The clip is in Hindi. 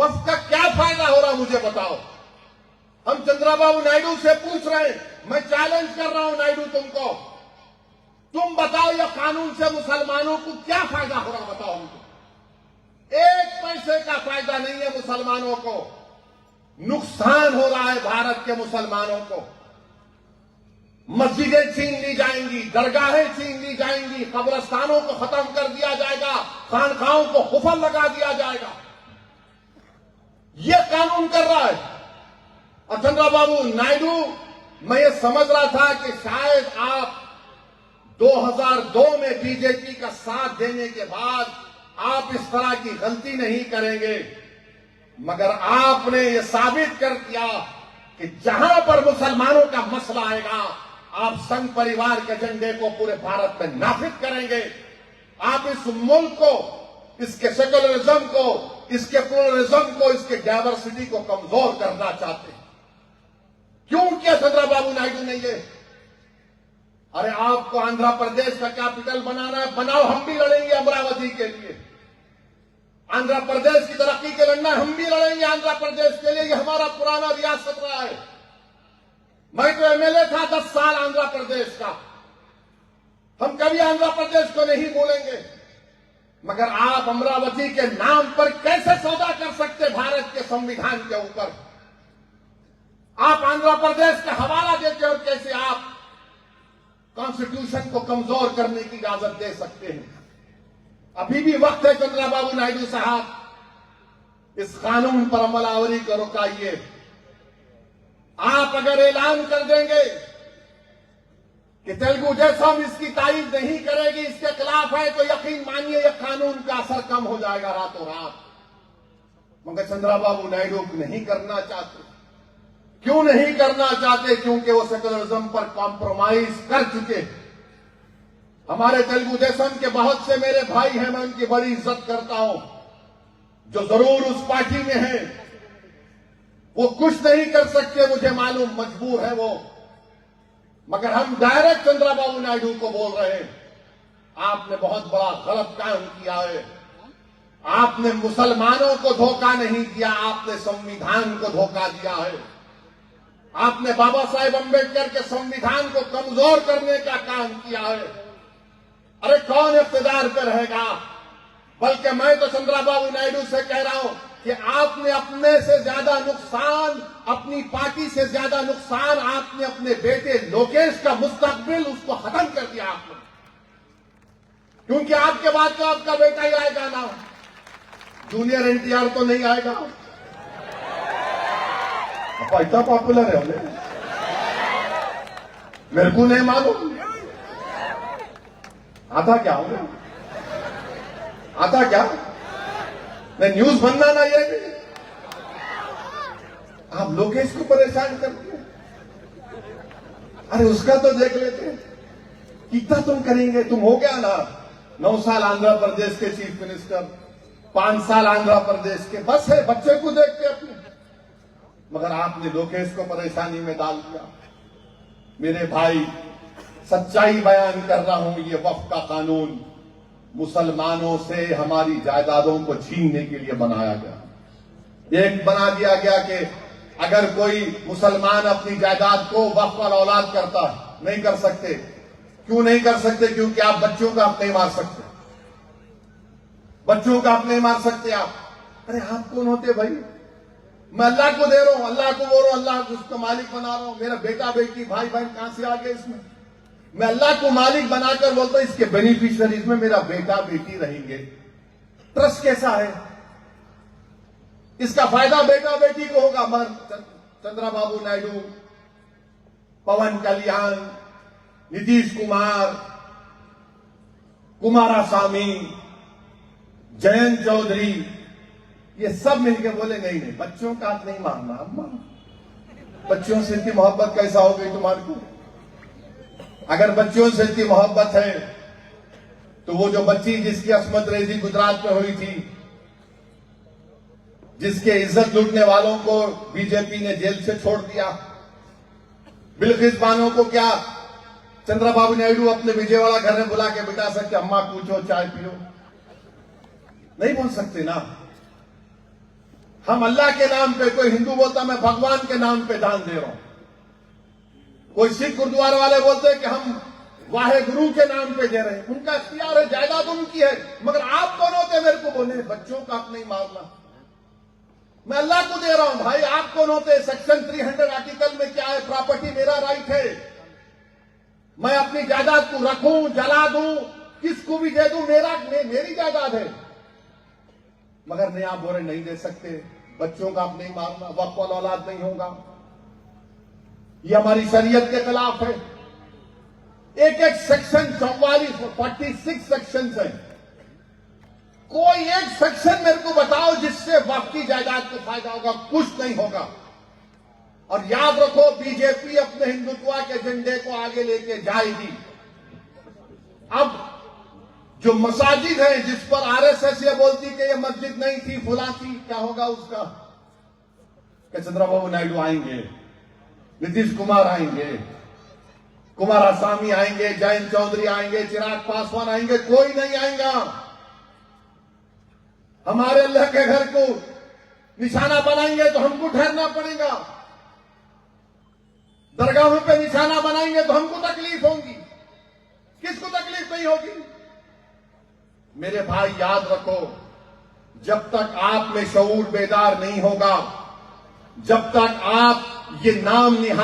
वफ्द का क्या फायदा हो रहा मुझे बताओ। हम चंद्रबाबू नायडू से पूछ रहे हैं, मैं चैलेंज कर रहा हूं नायडू तुमको, तुम बताओ यह कानून से मुसलमानों को क्या फायदा हो रहा बताओ हमको। एक पैसे का फायदा नहीं है मुसलमानों को, नुकसान हो रहा है भारत के मुसलमानों को। मस्जिदें छीन ली जाएंगी, दरगाहें छीन ली जाएंगी, कब्रस्तानों को खत्म कर दिया जाएगा, खानखाहों को कुफल लगा दिया जाएगा। यह कानून कर रहा है। और चंद्रबाबू नायडू, मैं ये समझ रहा था कि शायद आप 2002 में बीजेपी का साथ देने के बाद आप इस तरह की गलती नहीं करेंगे, मगर आपने ये साबित कर दिया कि जहां पर मुसलमानों का मसला आएगा आप संघ परिवार के एजेंडे को पूरे भारत में नाफिज करेंगे। आप इस मुल्क को, इसके सेकुलरिज्म को, इसके प्लुरलिज्म को, इसके डाइवर्सिटी को कमजोर करना चाहते हैं। क्यों किया चंद्रबाबू नायडू ने ये? अरे आपको आंध्र प्रदेश का कैपिटल बनाना है, बनाओ, हम भी लड़ेंगे अमरावती के लिए। आंध्र प्रदेश की तरक्की के लड़ना, हम भी लड़ेंगे आंध्र प्रदेश के लिए। ये हमारा पुराना रियासत रहा है। मैं तो एमएलए था 10 साल आंध्र प्रदेश का। हम कभी आंध्र प्रदेश को नहीं भूलेंगे। मगर आप अमरावती के नाम पर कैसे सौदा कर सकते भारत के संविधान के ऊपर? आप आंध्र प्रदेश का हवाला देते और कैसे आप कॉन्स्टिट्यूशन को कमजोर करने की इजाजत दे सकते हैं? अभी भी वक्त है चंद्रबाबू नायडू साहब, इस कानून पर अमलावरी को रुकाइए। आप अगर ऐलान कर देंगे कि तेलुगु देशम इसकी तारीफ नहीं करेगी, इसके खिलाफ है, तो यकीन मानिए यह कानून का असर कम हो जाएगा रातों रात। मगर चंद्रबाबू नायडू नहीं करना चाहते। क्यों नहीं करना चाहते? क्योंकि वो सेकुलरिज्म पर कॉम्प्रोमाइज कर चुके। हमारे तेलुगु देशम के बहुत से मेरे भाई हैं, मैं उनकी बड़ी इज्जत करता हूं, जो जरूर उस पार्टी में हैं। वो कुछ नहीं कर सकते, मुझे मालूम, मजबूर है वो। मगर हम डायरेक्ट चंद्रबाबू नायडू को बोल रहे हैं, आपने बहुत बड़ा गलत काम किया है। आपने मुसलमानों को धोखा नहीं दिया, आपने संविधान को धोखा दिया है। आपने बाबा साहेब अम्बेडकर के संविधान को कमजोर करने का काम किया है। अरे कौन इख्तिदार पे रहेगा? बल्कि मैं तो चंद्रबाबू नायडू से कह रहा हूं कि आपने अपने से ज्यादा नुकसान, अपनी पार्टी से ज्यादा नुकसान आपने अपने बेटे लोकेश का मुस्तकबिल, उसको खत्म कर दिया आपने। क्योंकि आपके बाद तो आपका बेटा ही आएगा ना, जूनियर एनटीआर तो नहीं आएगा। आप इतना पॉपुलर है मेरे को नहीं मालूम। आता क्या हूं? आता क्या? नहीं, न्यूज बनना ना ये भी। आप लोकेश को परेशान करते हैं। अरे उसका तो देख लेते। कितना तुम करेंगे? तुम हो गया ना 9 साल आंध्र प्रदेश के चीफ मिनिस्टर, 5 साल आंध्र प्रदेश के, बस है, बच्चे को देखते अपने। मगर आपने लोकेश को परेशानी में डाल दिया। मेरे भाई, सच्चाई बयान कर रहा हूं, ये वक्फ का कानून मुसलमानों से हमारी जायदादों को छीनने के लिए बनाया गया। एक बना दिया गया कि अगर कोई मुसलमान अपनी जायदाद को वक्फ वाला औलाद करता है, नहीं कर सकते। क्यों नहीं कर सकते? क्योंकि आप बच्चों का आप नहीं मार सकते। बच्चों का आप नहीं मार सकते आप। अरे आप कौन होते भाई? मैं अल्लाह को दे रहा हूं, अल्लाह को बोल रहा हूं, अल्लाह उसको मालिक बना रहा हूं। मेरा बेटा बेटी भाई बहन कहां से आ गए इसमें? मैं अल्लाह को मालिक बनाकर बोलता हूं इसके बेनिफिशियरीज में मेरा बेटा बेटी रहेंगे। ट्रस्ट कैसा है? इसका फायदा बेटा बेटी को होगा। मगर चंद्रबाबू नायडू, पवन कल्याण, नीतीश कुमार, कुमारास्वामी, जयंत चौधरी, ये सब मिलकर बोले नहीं नहीं, बच्चों का हाथ नहीं मारना। अम्मा, बच्चों से इतनी मोहब्बत कैसा हो गई तुम्हारे को? अगर बच्चों से इतनी मोहब्बत है तो वो जो बच्ची जिसकी अस्मत रेजी गुजरात में हुई थी, जिसके इज्जत लूटने वालों को बीजेपी ने जेल से छोड़ दिया, बिल्किस बानो को क्या चंद्रबाबू नायडू अपने विजयवाड़ा घर में बुला के बिठा सकते? अम्मा पूछो, चाय पियो? नहीं बोल सकते ना। हम अल्लाह के नाम पे, कोई हिंदू बोलता मैं भगवान के नाम पे दान दे रहा हूं, कोई सिख गुरुद्वारे वाले बोलते हैं कि हम वाहे गुरु के नाम पे दे रहे हैं। उनका इख्तियार है, जायदाद उनकी है, मगर आप कौन होते मेरे को बोले बच्चों का आप नहीं मारना, मैं अल्लाह को दे रहा हूं। भाई आप कौन होते? सेक्शन 300 आर्टिकल में क्या है? प्रॉपर्टी मेरा राइट है, मैं अपनी जायदाद को रखूं, जला दूं, किसको भी दे दूं, मेरी जायदाद है। मगर नहीं, आप बोले नहीं दे सकते, बच्चों का आप नहीं मारना, वक्फ वाला औलाद नहीं होगा, ये हमारी शरीयत के खिलाफ है। एक एक सेक्शन 46 सेक्शन है, कोई एक सेक्शन मेरे को बताओ जिससे वक्फ की जायदाद को फायदा होगा? कुछ नहीं होगा। और याद रखो, बीजेपी अपने हिंदुत्व के एजेंडे को आगे लेके जाएगी। अब जो मसाजिद है जिस पर आरएसएस ये बोलती कि ये मस्जिद नहीं थी, फुला थी, क्या होगा उसका? कि चंद्रबाबू नायडू आएंगे, नीतीश कुमार आएंगे, कुमारस्वामी आएंगे, जयंत चौधरी आएंगे, चिराग पासवान आएंगे, कोई नहीं आएगा। हमारे अल्लाह के घर को निशाना बनाएंगे तो हमको ठहरना पड़ेगा, दरगाहों पे निशाना बनाएंगे तो हमको तकलीफ होगी, किसको तकलीफ नहीं होगी? मेरे भाई याद रखो, जब तक आप में शऊर बेदार नहीं होगा, जब तक आप ये नाम निहार